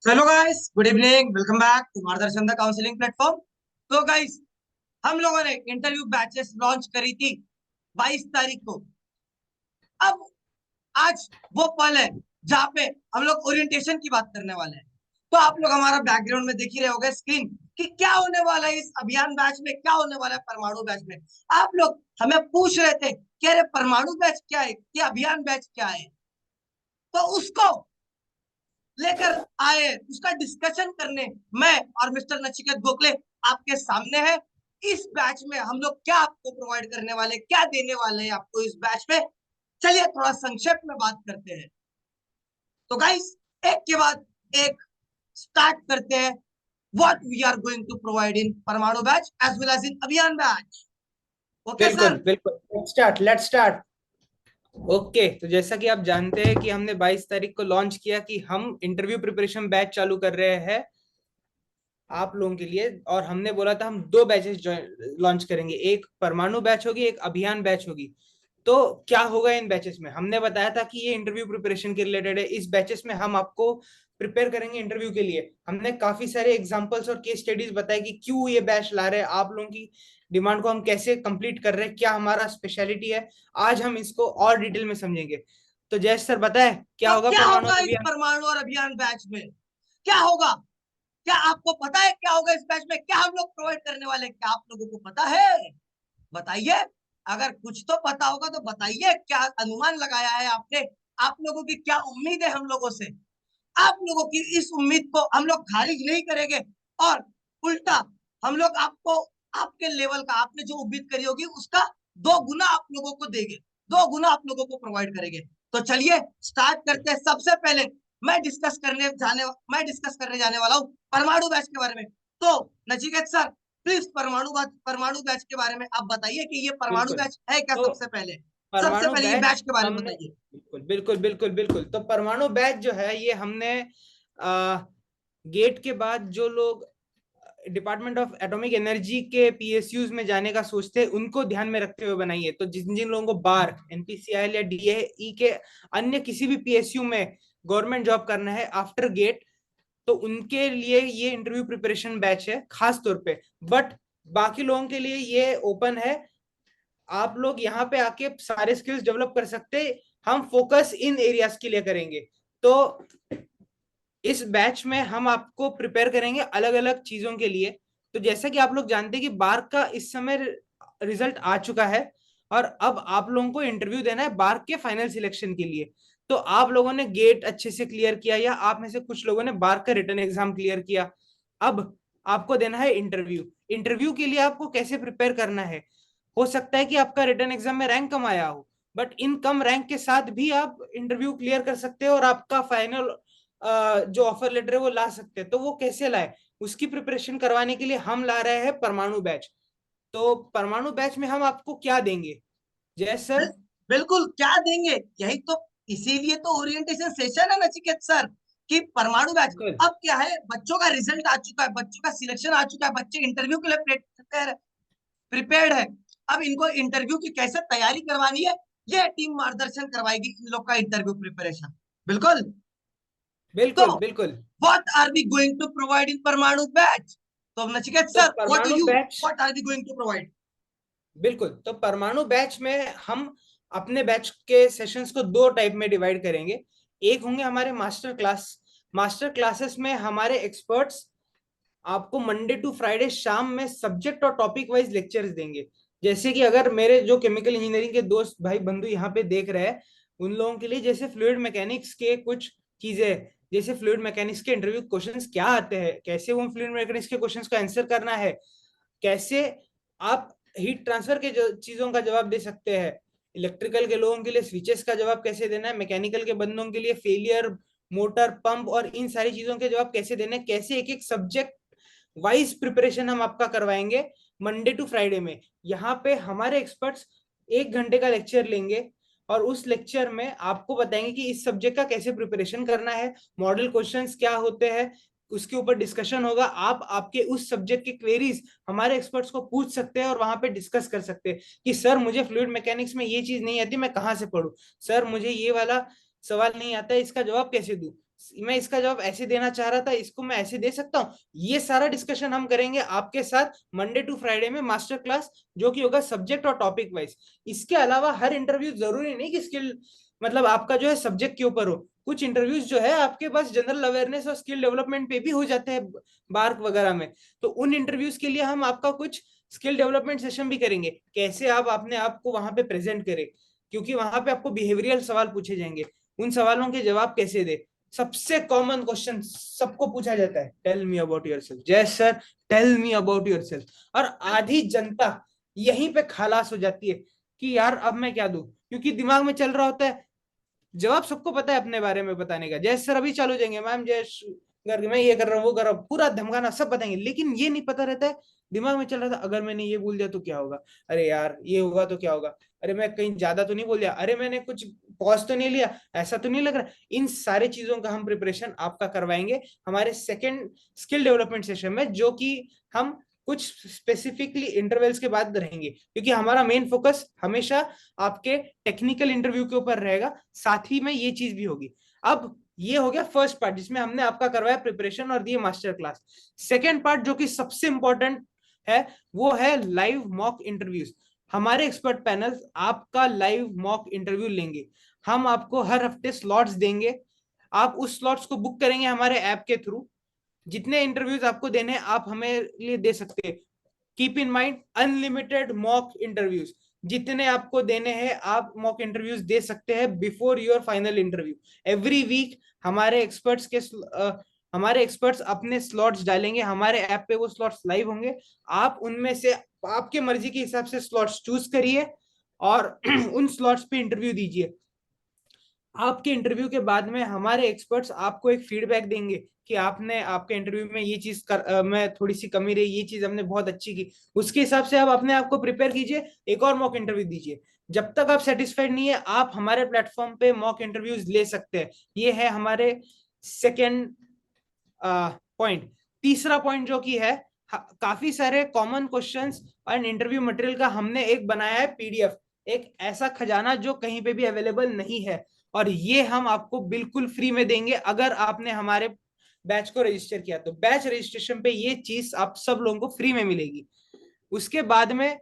Hello guys, good evening, welcome back to Margdarshan the counselling platform. तो guys, हम लोगों ने इंटरव्यू बैचेस लॉन्च करी थी 22 तारीख को। अब आज वो पल है जहाँ पे हम लोग ओरिएंटेशन की बात करने वाले हैं। तो आप लोग हमारा बैकग्राउंड में देख ही रहे होगे स्क्रीन कि क्या होने वाला है इस अभियान बैच में, क्या होने वाला है परमाणु बैच में। आप लोग हमें पूछ रहे थे कि अरे परमाणु बैच क्या है, कि अभियान बैच क्या है। तो उसको लेकर आए, उसका डिस्कशन करने मैं और मिस्टर नचिकेत गोखले आपके सामने है। इस बैच में हम लोग क्या आपको प्रोवाइड करने वाले, क्या देने वाले हैं आपको इस बैच में। चलिए थोड़ा संक्षेप में बात करते हैं। तो गाइस, एक के बाद एक स्टार्ट करते हैं। What we are going to provide in Parmanu batch as well as in Abhiyan batch. Okay बिल्कुल सर। बिल्कुल, लेट्स स्टार्ट। ओके, तो जैसा कि आप जानते हैं कि हमने 22 तारीख को लॉन्च किया कि हम इंटरव्यू प्रिपरेशन बैच चालू कर रहे हैं आप लोगों के लिए। और हमने बोला था हम दो बैचेस लॉन्च करेंगे, एक परमाणु बैच होगी, एक अभियान बैच होगी। तो क्या होगा इन बैचेस में, हमने बताया था कि ये इंटरव्यू प्रिपरेशन के रिलेटेड है। इस बैचेस में हम आपको प्रिपेयर करेंगे इंटरव्यू के लिए। हमने काफी सारे एग्जांपल्स और केस स्टडीज बताए कि क्यों ये बैच ला रहे हैं, आप लोगों की डिमांड को हम कैसे कंप्लीट कर रहे हैं, क्या हमारा स्पेशलिटी है। आज हम इसको और डिटेल में समझेंगे। तो जय सर बताए क्या तो होगा क्या परमाणु होगा और इस अभियान। परमाणु और अभियान बैच में, क्या होगा? क्या आपको पता है क्या होगा इस बैच में, क्या हम लोग प्रोवाइड करने वाले हैं? क्या आप लोगों को पता है? बताइए। अगर कुछ तो पता होगा तो बताइए, क्या अनुमान लगाया है आपने? आप लोगों की क्या उम्मीद है हम लोगों से? आप लोगों की इस उम्मीद को हम लोग खारिज नहीं करेंगे, और उल्टा हम लोग आपको आपके लेवल का, आपने जो उम्मीद करी होगी उसका 2 गुना आप लोगों को देंगे, 2 गुना आप लोगों को प्रोवाइड करेंगे। तो चलिए स्टार्ट करते हैं। सबसे पहले मैं डिस्कस करने जाने वाला हूँ परमाणु बैच के बारे में। तो नचिकेत सर, प्लीज परमाणु बैच के बारे में आप बताइए कि ये परमाणु बिल्कुल। बैच है क्या। तो सबसे परमाणु पहले ये बैच बैच के बारे में हमने, बताइए। बिल्कुल बिल्कुल बिल्कुल बिल्कुल, तो परमाणु बैच जो है ये हमने गेट के बाद जो लोग डिपार्टमेंट ऑफ एटॉमिक एनर्जी के पीएसयूज में जाने का सोचते हैं उनको ध्यान में रखते हुए बनाई है। तो जिन जिन लोगों को बार एनपीसीआई या डीएई के अन्य किसी भी पीएसयू में गवर्नमेंट जॉब करना है आफ्टर गेट, तो उनके लिए ये इंटरव्यू प्रिपरेशन बैच है खास तौर पे। बट बाकी लोगों के लिए ये ओपन है, आप लोग यहाँ पे आके सारे स्किल्स डेवलप कर सकते। हम फोकस इन एरियाज के लिए करेंगे। तो इस बैच में हम आपको प्रिपेयर करेंगे अलग अलग चीजों के लिए। तो जैसा कि आप लोग जानते हैं कि बार का इस समय रिजल्ट आ चुका है, और अब आप लोगों को इंटरव्यू देना है बार के फाइनल सिलेक्शन के लिए। तो आप लोगों ने गेट अच्छे से क्लियर किया, या आप में से कुछ लोगों ने बार का रिटन एग्जाम क्लियर किया। अब आपको देना है इंटरव्यू। इंटरव्यू के लिए आपको कैसे प्रिपेयर करना है, हो सकता है कि आपका रिटन एग्जाम में रैंक कम आया हो, बट इन कम रैंक के साथ भी आप इंटरव्यू क्लियर कर सकते हो और आपका फाइनल जो ऑफर लेटर है वो ला सकते हैं। तो वो कैसे लाए, उसकी प्रिपरेशन करवाने के लिए हम ला रहे हैं परमाणु बैच। तो परमाणु बैच में हम आपको क्या देंगे जय सर। बिल्कुल, क्या देंगे? यही तो, इसीलिए तो ओरिएंटेशन सेशन है नचिकेत सर, कि परमाणु बैच। बिल्कुल अब क्या है, बच्चों का रिजल्ट आ चुका है, बच्चों का सिलेक्शन आ चुका है, बच्चे इंटरव्यू के लिए प्रिपेयर्ड है। अब इनको इंटरव्यू की कैसे तैयारी करवानी है, ये टीम मार्गदर्शन करवाएगी इन लोग का इंटरव्यू प्रिपरेशन। बिल्कुल। तो बिल्कुल बिल्कुल। What are we going to provide in Parmanu batch? तो नचिकेत तो sir, what do Parmanu you, batch, what are we going to provide? बिल्कुल, तो परमाणु बैच में हम अपने बैच के सेशंस को दो टाइप में डिवाइड करेंगे। एक होंगे हमारे मास्टर क्लास। मास्टर क्लासेस में हमारे एक्सपर्ट्स आपको मंडे टू फ्राइडे शाम में सब्जेक्ट और टॉपिक वाइज लेक्चर्स देंगे। जैसे कि अगर मेरे जो केमिकल इंजीनियरिंग के दोस्त भाई बंधु यहाँ पे देख रहे हैं, उन लोगों के लिए जैसे फ्लूइड मैकेनिक्स के कुछ चीजें, जैसे फ्लूइड मैकेनिक्स के इंटरव्यू क्वेश्चंस क्या आते हैं, कैसे वो फ्लूइड मैकेनिक्स के क्वेश्चंस का आंसर करना है, कैसे आप हीट ट्रांसफर के चीजों का जवाब दे सकते हैं, इलेक्ट्रिकल के लोगों के लिए स्विचेस का जवाब कैसे देना है, मैकेनिकल के बंदों के लिए फेलियर मोटर पंप और इन सारी चीजों के जवाब कैसे देने, कैसे एक एक सब्जेक्ट वाइज प्रिपरेशन हम आपका करवाएंगे मंडे टू फ्राइडे में। यहाँ पे हमारे एक्सपर्ट्स 1 घंटे का लेक्चर लेंगे, और उस लेक्चर में आपको बताएंगे कि इस सब्जेक्ट का कैसे प्रिपरेशन करना है, मॉडल क्वेश्चंस क्या होते हैं, उसके ऊपर डिस्कशन होगा। आप आपके उस सब्जेक्ट के क्वेरीज हमारे एक्सपर्ट्स को पूछ सकते हैं और वहां पे डिस्कस कर सकते हैं कि सर मुझे फ्लूइड मैकेनिक्स में ये चीज नहीं आती, मैं कहाँ से पढूं, सर मुझे ये वाला सवाल नहीं आता है, इसका जवाब कैसे दूं, मैं इसका जवाब ऐसे देना चाह रहा था, इसको मैं ऐसे दे सकता हूँ। ये सारा डिस्कशन हम करेंगे आपके साथ मंडे टू फ्राइडे में मास्टर क्लास, जो कि होगा सब्जेक्ट और टॉपिक वाइज। इसके अलावा हर इंटरव्यू जरूरी नहीं कि स्किल मतलब आपका जो है सब्जेक्ट के ऊपर हो, कुछ इंटरव्यूज जो है आपके पास जनरल अवेयरनेस और स्किल डेवलपमेंट पे भी हो जाते हैं बार्क वगैरह में। तो उन इंटरव्यूज के लिए हम आपका कुछ स्किल डेवलपमेंट सेशन भी करेंगे, कैसे आप अपने आप को वहां पे प्रेजेंट करें, क्योंकि वहां पे आपको बिहेवियरल सवाल पूछे जाएंगे, उन सवालों के जवाब कैसे दे। सबसे कॉमन क्वेश्चन सबको पूछा जाता है, tell me about yourself. Jai sir, tell me about yourself. और आधी जनता यहीं पे खलास हो जाती है कि यार अब मैं क्या दूं, क्योंकि दिमाग में चल रहा होता है, जवाब सबको पता है अपने बारे में बताने का, जय सर अभी चालू हो जाएंगे, मैम जय करके मैं ये कर रहा हूँ वो कर रहा हूँ, पूरा धमकाना सब बताएंगे, लेकिन ये नहीं पता रहता है, दिमाग में चल रहा था अगर मैंने ये बोल दिया तो क्या होगा, अरे यार ये होगा तो क्या होगा, अरे मैं कहीं ज्यादा तो नहीं बोल दिया, अरे मैंने कुछ पॉज तो नहीं लिया, ऐसा तो नहीं लग रहा। इन सारे चीजों का हम प्रिपरेशन आपका करवाएंगे हमारे सेकेंड स्किल डेवलपमेंट सेशन में, जो कि हम कुछ स्पेसिफिकली इंटरवल्स के बाद रहेंगे, क्योंकि हमारा मेन फोकस हमेशा आपके टेक्निकल इंटरव्यू के ऊपर रहेगा, साथ ही में ये चीज भी होगी। अब ये हो गया फर्स्ट पार्ट जिसमें हमने आपका करवाया प्रिपरेशन और दिए मास्टर क्लास। सेकेंड पार्ट जो कि सबसे इंपॉर्टेंट है वो है लाइव मॉक इंटरव्यूज। हमारे एक्सपर्ट पैनल आपका लाइव मॉक इंटरव्यू लेंगे, हम आपको हर हफ्ते स्लॉट्स देंगे, आप उस स्लॉट्स को बुक करेंगे हमारे ऐप के थ्रू। जितने इंटरव्यूज आपको देने हैं आप हमें लिए दे सकते हैं। Keep in mind unlimited mock interviews, जितने आपको देने हैं आप मॉक इंटरव्यूज दे सकते हैं before your final interview. Every week हमारे एक्सपर्ट्स अपने स्लॉट्स डालेंगे हमारे ऐप पे, वो स्लॉट्स लाइव होंगे, आप उनमें से आपके मर्जी के हिसाब से स्लॉट्स चूज करिए और उन स्लॉट्स पे इंटरव्यू दीजिए। आपके इंटरव्यू के बाद में हमारे एक्सपर्ट्स आपको एक फीडबैक देंगे कि आपने आपके इंटरव्यू में ये चीज में थोड़ी सी कमी रही, ये चीज हमने बहुत अच्छी की, उसके हिसाब से आप अपने आप को प्रिपेयर कीजिए, एक और मॉक इंटरव्यू दीजिए। जब तक आप सेटिस्फाइड नहीं है आप हमारे प्लेटफॉर्म पे मॉक इंटरव्यूज ले सकते हैं। ये है हमारे सेकेंड पॉइंट। तीसरा पॉइंट जो कि है, काफी सारे common questions and interview material का हमने एक बनाया है पीडीएफ, एक ऐसा खजाना जो कहीं पे भी अवेलेबल नहीं है, और ये हम आपको बिल्कुल फ्री में देंगे अगर आपने हमारे बैच को रजिस्टर किया। तो बैच रजिस्ट्रेशन पे ये चीज आप सब लोगों को फ्री में मिलेगी। उसके बाद में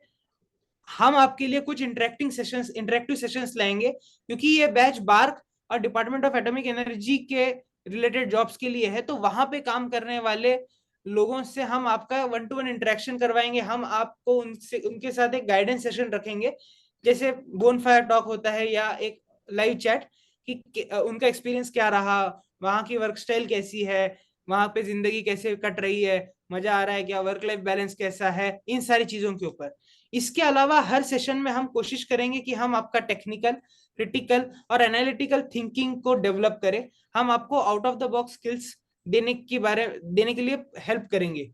हम आपके लिए कुछ इंटरेक्टिव सेशंस लाएंगे, क्योंकि ये बैच बार्क और डिपार्टमेंट ऑफ एटॉमिक एनर्जी के रिलेटेड जॉब्स के लिए है, तो वहां पे काम करने वाले लोगों से हम आपका 1-to-1 इंटरेक्शन करवाएंगे, हम आपको उनसे उनके साथ एक गाइडेंस सेशन रखेंगे, जैसे बोनफायर टॉक होता है या एक लाइव चैट, कि उनका एक्सपीरियंस क्या रहा, वहां की वर्क स्टाइल कैसी है, वहां पे जिंदगी कैसे कट रही है, मजा आ रहा है क्या, वर्क लाइफ बैलेंस कैसा है, इन सारी चीजों के ऊपर। इसके अलावा हर सेशन में हम कोशिश करेंगे कि हम आपका टेक्निकल, क्रिटिकल और एनालिटिकल थिंकिंग को डेवलप करें, हम आपको out of the box skills देने के लिए हेल्प करेंगे,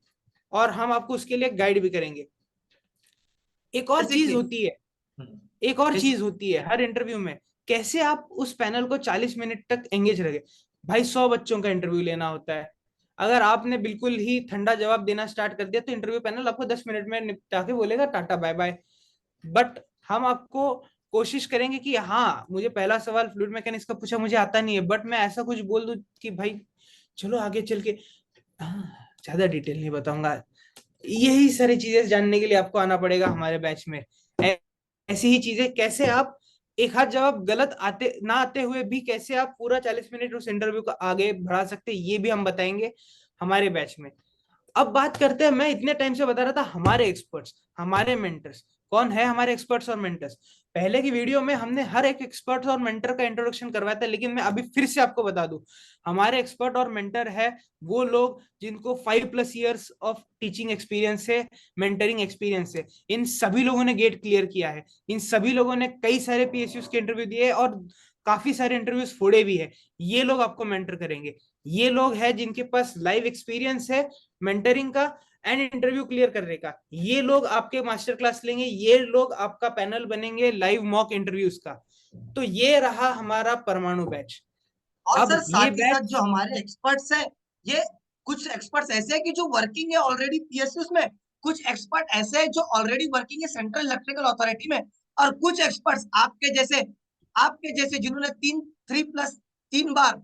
और हम आपको उसके लिए गाइड भी करेंगे। एक और जैसे चीज कि होती है, एक और चीज होती है हर इंटरव्यू में, कैसे आप उस पैनल को 40 मिनट तक एंगेज रखे। भाई 100 बच्चों का इंटरव्यू लेना होता है, अगर आपने बिल्कुल ही ठंडा जवाब देना स्टार्ट कर दिया तो इंटरव्यू पैनल आपको 10 मिनट में निपटा के बोलेगा टाटा बाय बाय। बट हम आपको कोशिश करेंगे कि हाँ, मुझे पहला सवाल फ्लूइड मैकेनिक्स का पूछा, मुझे आता नहीं है, बट मैं ऐसा कुछ बोल दूं कि भाई चलो आगे चल के ज्यादा डिटेल नहीं बताऊंगा। यही सारी चीजें जानने के लिए आपको आना पड़ेगा हमारे बैच में। ऐसी ही चीजें, कैसे आप एक हाथ जवाब गलत आते ना आते हुए भी कैसे आप पूरा 40 मिनट उस इंटरव्यू को आगे बढ़ा सकते हैं, ये भी हम बताएंगे हमारे बैच में। अब बात करते हैं, मैं इतने टाइम से बता रहा था हमारे एक्सपर्ट्स, हमारे मेंटर्स, कौन है हमारे एक्सपर्ट्स और मेंटर्स। पहले की वीडियो में हमने हर एक एक्सपर्ट और मेंटर का इंट्रोडक्शन करवाया था, लेकिन मैं अभी फिर से आपको बता दूं, हमारे एक्सपर्ट और मेंटर है वो लोग जिनको 5+ ईयर्स ऑफ टीचिंग एक्सपीरियंस है, मेंटरिंग एक्सपीरियंस है। इन सभी लोगों ने गेट क्लियर किया है, इन सभी लोगों ने कई सारे पीएसयूज के इंटरव्यू दिए और काफी सारे इंटरव्यूज फोड़े भी है। ये लोग आपको मेंटर करेंगे, ये लोग हैं जिनके पास लाइव एक्सपीरियंस है मेंटरिंग का एंड इंटरव्यू क्लियर करने का। ये लोग आपके मास्टर क्लास लेंगे, ये लोग आपका पैनल बनेंगे लाइव मॉक इंटरव्यूज का। तो ये रहा हमारा परमाणु बैच। और सर अब ये साथ ही साथ जो बैच, हमारे एक्सपर्ट्स हैं, ये कुछ एक्सपर्ट्स ऐसे हैं कि जो वर्किंग है ऑलरेडी पीएसयूस में, कुछ एक्सपर्ट ऐसे हैं जो ऑलरेडी वर्किंग है सेंट्रल इलेक्ट्रिकल अथॉरिटी में, और कुछ एक्सपर्ट्स आपके जैसे जिन्होंने 3+3 बार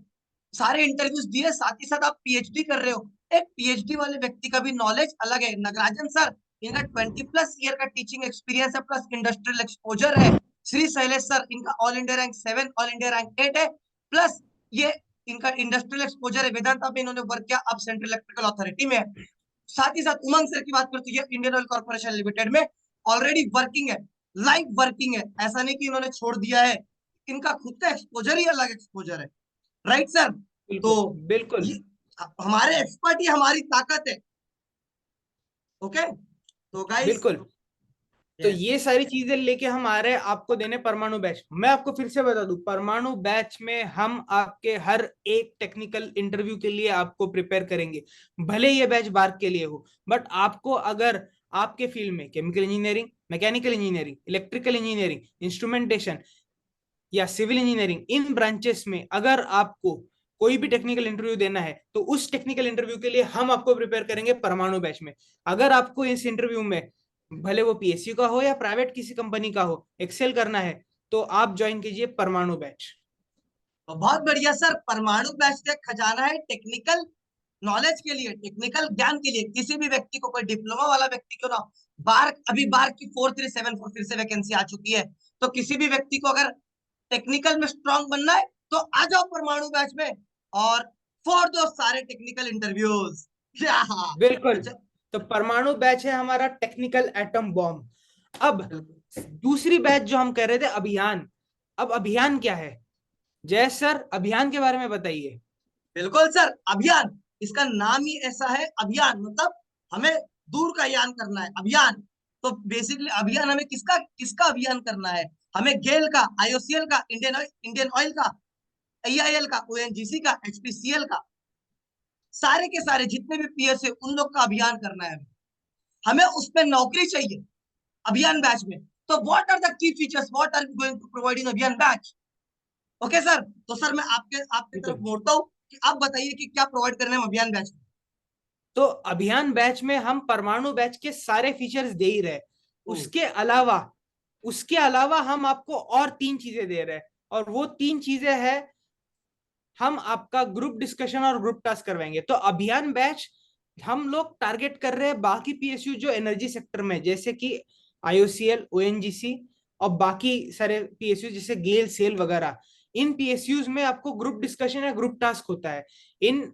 सारे इंटरव्यूज दिए, साथ ही साथ आप पीएचडी कर रहे हो। एक पीएचडी वाले व्यक्ति का भी नॉलेज अलग है। नगराजन सर, इनका 20+ ईयर का टीचिंग एक्सपीरियंस है, प्लस इंडस्ट्रियल एक्सपोजर है। श्री शैलेश सर, इनका all India rank 7, all India rank 8 है, प्लस ये इनका इंडस्ट्रियल एक्सपोजर है। वेदांता में इन्होंने वर्क किया, अब सेंट्रल इलेक्ट्रिकल अथॉरिटी में है। साथ ही साथ उमंग सर की बात करते हैं, इंडियन ऑयल कॉर्पोरेशन लिमिटेड में ऑलरेडी वर्किंग है, लाइव वर्किंग है। ऐसा नहीं कि इन्होंने छोड़ दिया है, इनका खुद का एक्सपोजर ही अलग एक्सपोजर है। Right sir? तो बिल्कुल बिल्कुल ये हमारे एक्सपर्ट ही हमारी ताकत है। ओके, तो गाइस, बिल्कुल। तो यस, ये सारी चीजें लेके हम आ रहे हैं आपको देने परमाणु बैच। मैं आपको फिर से बता दूं, परमाणु बैच में हम आपके हर एक टेक्निकल इंटरव्यू के लिए आपको प्रिपेयर करेंगे। भले ये बैच बार्क के लिए हो, बट आपको अगर आपके फील्ड में chemical engineering, mechanical engineering, electrical engineering, instrumentation या सिविल इंजीनियरिंग, इन ब्रांचेस में अगर आपको कोई भी टेक्निकल इंटरव्यू देना है तो उस टेक्निकल इंटरव्यू के लिए हम आपको प्रिपेयर करेंगे परमाणु बैच में। अगर आपको इस इंटरव्यू में, भले वो पीएसयू का हो या प्राइवेट किसी कंपनी का हो, एक्सेल करना है, तो आप ज्वाइन कीजिए परमाणु बैच। तो बहुत बढ़िया सर। परमाणु बैच का खजाना है टेक्निकल नॉलेज के लिए, टेक्निकल ज्ञान के लिए। किसी भी व्यक्ति को, कोई डिप्लोमा वाला व्यक्ति क्यों ना, बार अभी बार की 4374 फिर से वैकेंसी आ चुकी है, तो किसी भी व्यक्ति को अगर टेक्निकल में स्ट्रांग बनना है तो आ जाओ परमाणु बैच में, और फोड़ दो सारे टेक्निकल इंटरव्यूज। क्या? बिल्कुल। अच्छा, तो परमाणु बैच है हमारा टेक्निकल एटम बॉम्ब। अब बिल्कुल दूसरी बैच जो हम कर रहे थे, अभियान। अब अभियान क्या है? जय सर, अभियान के बारे में बताइए। बिल्कुल सर। अभियान, इसका नाम ही ऐसा है, अभियान मतलब हमें दूर का यान करना है, अभियान। तो बेसिकली अभियान हमें किसका किसका अभियान करना है? हमें गेल का, आईओसीएल का, इंडियन ऑयल का, आईआईएल का, ओएनजीसी का, एचपीसीएल का, सारे के सारे जितने भी पीएस है उन लोग का अभियान करना है। हमें उसमें नौकरी चाहिए अभियान बैच में। तो what are the key features, what are going to provide in Abhiyan batch? Okay sir, तो सर मैं आपके आपके तरफ बिल्कुल। मोड़ता हूँ कि आप बताइए कि क्या प्रोवाइड करने में अभियान बैच में। तो अभियान बैच में हम परमाणु बैच के सारे फीचर्स दे ही रहे। ओ, उसके अलावा हम आपको और 3 चीजें दे रहे हैं, और वो 3 चीजें हैं, हम आपका ग्रुप डिस्कशन और ग्रुप टास्क करवाएंगे। तो अभियान बैच हम लोग टारगेट कर रहे हैं बाकी पीएसयू जो एनर्जी सेक्टर में, जैसे कि आईओसीएल, ओएनजीसी और बाकी सारे पीएसयू जैसे गेल, सेल वगैरह। इन पीएसयूज में आपको ग्रुप डिस्कशन या ग्रुप टास्क होता है। इन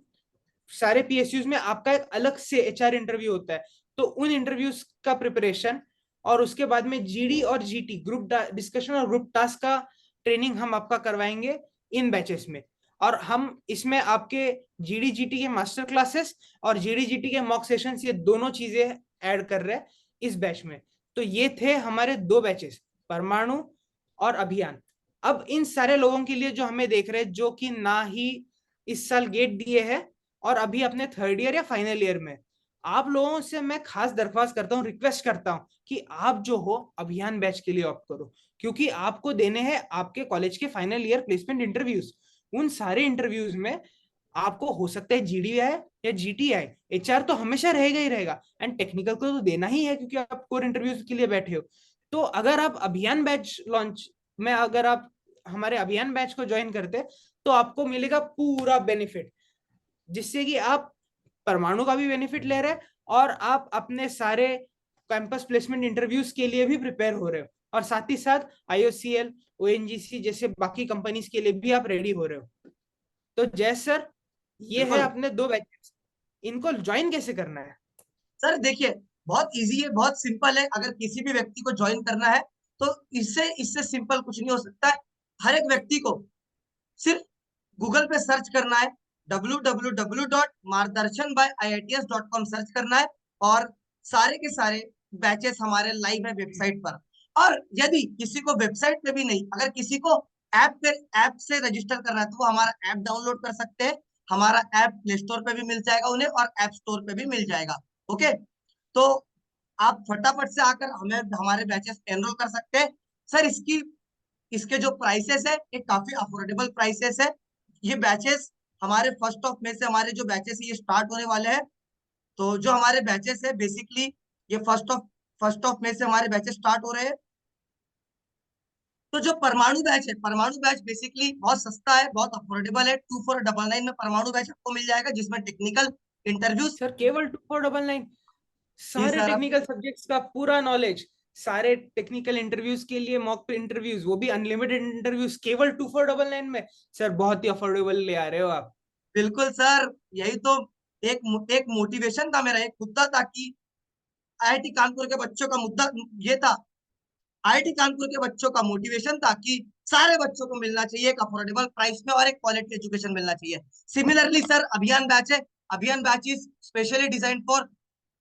सारे पीएसयूज में आपका एक अलग से एचआर इंटरव्यू होता है। तो उन इंटरव्यूज का प्रिपरेशन, और उसके बाद में जीडी और जीटी, ग्रुप डिस्कशन और ग्रुप टास्क का ट्रेनिंग हम आपका करवाएंगे इन बैचेस में। और हम इसमें आपके जीडी जीटी के मास्टर क्लासेस और जीडी जीटी के मॉक सेशंस, ये दोनों चीजें ऐड कर रहे हैं इस बैच में। तो ये थे हमारे 2 बैचेस, परमाणु और अभियान। अब इन सारे लोगों के लिए जो हमें देख रहे हैं, जो कि ना ही इस साल गेट दिए हैं और अभी अपने थर्ड ईयर या फाइनल ईयर में, आप लोगों से मैं खास दरख्वास्त करता हूँ, रिक्वेस्ट करता हूँ कि आप जो हो अभियान बैच के लिए ऑप्ट करो, क्योंकि आपको देने हैं आपके कॉलेज के फाइनल ईयर प्लेसमेंट इंटरव्यूज। उन सारे इंटरव्यूज में आपको हो सकता है जीडी आए या जीटी आए, एचआर तो हमेशा रहेगा ही रहेगा, एंड टेक्निकल को तो देना ही है क्योंकि आप कोर इंटरव्यूज के लिए बैठे हो। तो अगर आप अभियान बैच लॉन्च में, अगर आप हमारे अभियान बैच को ज्वाइन करते, तो आपको मिलेगा पूरा बेनिफिट, जिससे कि आप परमाणु का भी बेनिफिट ले रहे हैं और आप अपने सारे कैंपस प्लेसमेंट इंटरव्यूज के लिए भी प्रिपेयर हो रहे हो, और साथ ही साथ आईओसीएल, ओएनजीसी जैसे बाकी कंपनीज के लिए भी आप रेडी हो रहे हो। तो जय सर, ये है बिल्कुल अपने 2 बैचेस। इनको ज्वाइन कैसे करना है? सर, देखिए बहुत इजी है, बहुत सिंपल है। अगर किसी भी व्यक्ति को ज्वाइन करना है तो इससे इससे सिंपल कुछ नहीं हो सकता है। हर एक व्यक्ति को सिर्फ गूगल पे सर्च करना है, www.mardarshanbyIITS.com सर्च करना है, और सारे के सारे बैचेस हमारे लाइव है वेबसाइट पर। और यदि किसी को वेबसाइट पे भी नहीं, अगर किसी को ऐप से रजिस्टर करना है, तो वो हमारा ऐप डाउनलोड कर सकते हैं। हमारा ऐप प्ले स्टोर पे भी मिल जाएगा उन्हें, और ऐप स्टोर पे भी मिल जाएगा। ओके, तो आप फटाफट से आकर हमें हमारे बैचेस एनरोल कर सकते हैं। सर, इसकी इसके जो प्राइसेस है, ये काफी अफोर्डेबल प्राइसेस है। ये बैचेस हमारे फर्स्ट ऑफ में से, हमारे जो बैचेस ये स्टार्ट होने वाले हैं। तो जो हमारे बैचेस है बेसिकली, ये फर्स्ट ऑफ में से हमारे बैचेस स्टार्ट हो रहे हैं। तो जो परमाणु बैच है, परमाणु बैच बेसिकली बहुत सस्ता है, बहुत अफोर्डेबल है। 2499 में परमाणु बैच आपको मिल जाएगा, जिसमें टेक्निकल इंटरव्यूज। सर केवल 2499? जी सारे सर। टेक्निकल सब्जेक्ट्स का पूरा नॉलेज, सारे टेक्निकल इंटरव्यूज के लिए मॉक इंटरव्यूज, वो भी अनलिमिटेड इंटरव्यूज, केवल 2499 में? सर बहुत ही अफोर्डेबल ले आ रहे हो आप। बिल्कुल सर, यही तो एक मोटिवेशन था मेरा, एक मुद्दा था कि आईआईटी कानपुर के बच्चों का मुद्दा ये था, आईआईटी कानपुर के बच्चों का मोटिवेशन था कि सारे बच्चों को मिलना चाहिए एक अफोर्डेबल प्राइस में और एक क्वालिटी एजुकेशन मिलना चाहिए। सिमिलरली सर, अभियान बैच है। Abhiyan batch is specially design for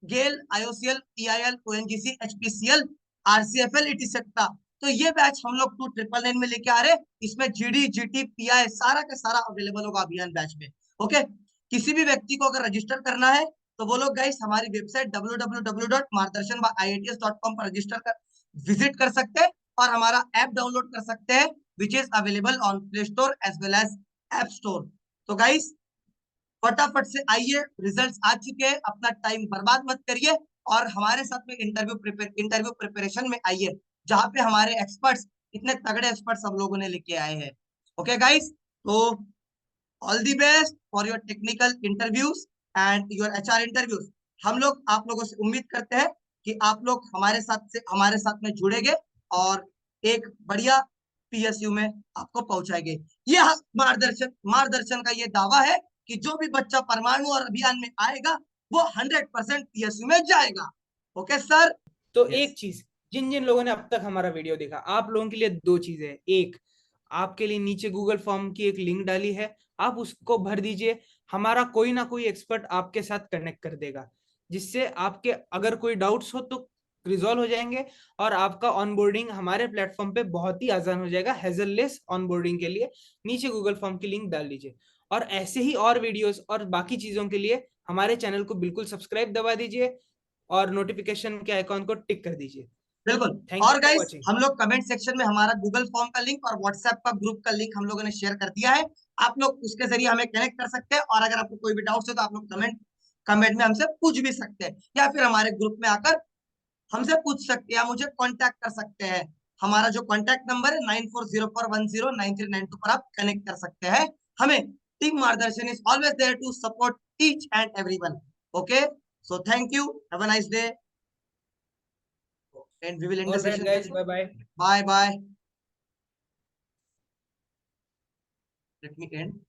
GAIL, IOCL, EIL, ONGC, HPCL, RCFL, etcetera. तो ये बैच हम लोग 2999 में लेके आ रहे हैं। इसमें जीडी, जीटी, पीआई सारा का सारा अवेलेबल होगा अभियान बैच में। ओके, किसी भी व्यक्ति को अगर रजिस्टर करना है तो वो लोग गाइस हमारी वेबसाइट www.margdarshan.iits.com पर रजिस्टर कर विजिट कर सकते हैं और हमारा ऐप डाउनलोड कर सकते हैं, which is available on Play Store as well as App Store. तो गाइस फटाफट से आइए, रिजल्ट्स आ चुके हैं, अपना टाइम बर्बाद मत करिए और हमारे साथ में इंटरव्यू प्रिपरेशन में आइए, जहाँ पे हमारे एक्सपर्ट्स, इतने तगड़े एक्सपर्ट्स हम लोगों ने लेके आए हैं। ओके गाइस, तो all the best for your technical interviews and your HR interviews. हम लोग आप लोगों से उम्मीद करते हैं कि आप लोग हमारे साथ में जुड़ेंगे और एक बढ़िया पीएसयू में आपको पहुंचाएंगे। यह मार्गदर्शन का ये दावा है कि जो भी बच्चा परमाणु और अभियान में आएगा वो 100% पीएसयू में जाएगा। Okay sir. तो यस। एक चीज, जिन जिन लोगों ने अब तक हमारा वीडियो देखा, आप लोगों के लिए दो चीजें हैं। एक, आपके लिए नीचे गूगल फॉर्म की एक लिंक डाली है, आप उसको भर दीजिए। हमारा कोई ना कोई एक्सपर्ट आपके साथ कनेक्ट कर देगा, जिससे आपके अगर कोई डाउट्स हो तो रिजॉल्व हो जाएंगे और आपका ऑनबोर्डिंग हमारे प्लेटफॉर्म पे बहुत ही आसान हो जाएगा। हेजललेस ऑनबोर्डिंग के लिए नीचे गूगल फॉर्म की लिंक डाल दीजिए। और ऐसे ही और वीडियोस और बाकी चीजों के लिए हमारे चैनल को बिल्कुल सब्सक्राइब दबा दीजिए और नोटिफिकेशन के आइकॉन को टिक कर दीजिए। बिल्कुल। थैंक यू और फॉर गाइस वॉचिंग। हम लोग कमेंट सेक्शन में हमारा गूगल फॉर्म का लिंक और व्हाट्सएप का ग्रुप का लिंक हम लोगों ने शेयर कर दिया है। आप लोग उसके जरिए हमें कनेक्ट कर सकते हैं और अगर आपको कोई भी डाउट है तो आप लोग कमेंट में हमसे पूछ भी सकते हैं या फिर हमारे ग्रुप में आकर हमसे पूछ सकते हैं या मुझे कांटेक्ट कर सकते हैं। हमारा जो कांटेक्ट नंबर है 9404109392 पर आप कनेक्ट कर सकते हैं हमें। Team Margdarshan is always there to support each and everyone. Okay, so thank you, have a nice day and we will end the all right session guys, here. Bye bye. Bye bye. Let me end.